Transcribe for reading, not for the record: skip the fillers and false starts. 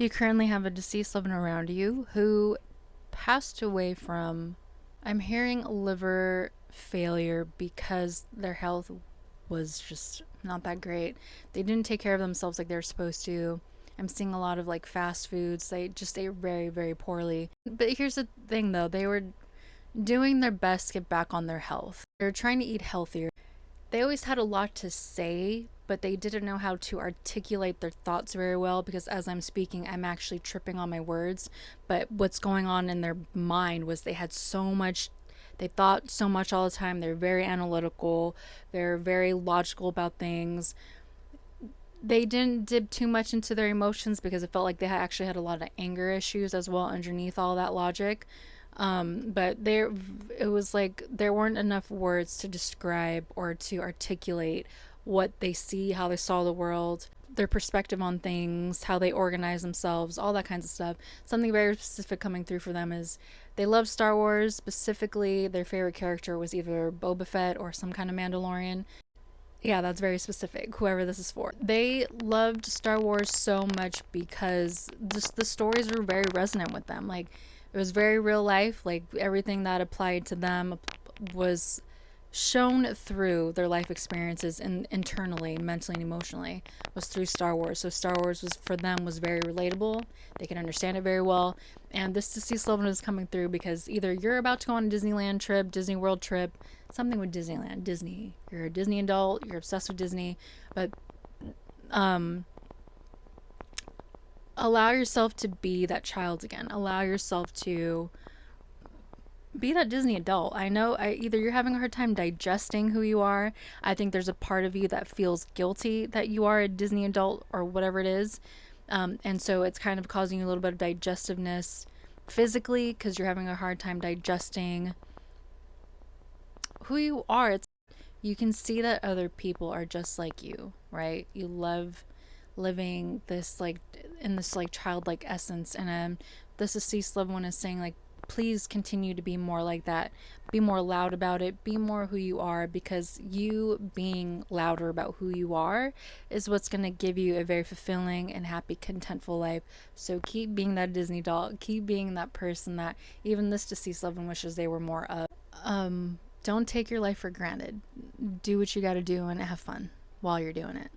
You currently have a deceased living around you who passed away from, I'm hearing, liver failure because their health was just not that great. They didn't take care of themselves like they were supposed to. I'm seeing a lot of like fast foods. They just ate very, very poorly. But here's the thing though, they were doing their best to get back on their health. They were trying to eat healthier. They always had a lot to say, but they didn't know how to articulate their thoughts very well because as I'm speaking, I'm actually tripping on my words. But what's going on in their mind was they had so much, they thought so much all the time. They're very analytical, they're very logical about things. They didn't dip too much into their emotions because it felt like they actually had a lot of anger issues as well underneath all that logic. But there, it was like there weren't enough words to describe or to articulate what they see, how they saw the world, their perspective on things, how they organize themselves, all that kinds of stuff. Something very specific coming through for them is they love Star Wars. Specifically, their favorite character was either Boba Fett or some kind of Mandalorian. Yeah, that's very specific, whoever this is for. They loved Star Wars so much because just the stories were very resonant with them. Like, it was very real life. Like, everything that applied to them was shown through their life experiences and internally, mentally and emotionally, was through Star Wars. So Star Wars was for them was very relatable. They could understand it very well. And this deceased loved one is coming through because either you're about to go on a Disneyland trip, Disney World trip, something with Disneyland, Disney. You're a Disney adult, you're obsessed with Disney, but um allow yourself to be that child again. Allow yourself to be that Disney adult. I know either you're having a hard time digesting who you are. I think there's a part of you that feels guilty that you are a Disney adult or whatever it is. And so it's kind of causing you a little bit of digestiveness physically because you're having a hard time digesting who you are. You can see that other people are just like you, right? You love living this like in this like childlike essence, and this deceased loved one is saying like, please continue to be more like that. Be more loud about it. Be more who you are, because you being louder about who you are is what's going to give you a very fulfilling and happy, contentful life. So keep being that Disney doll. Keep being that person that even this deceased loved one wishes they were more of. Don't take your life for granted. Do what you got to do and have fun while you're doing it.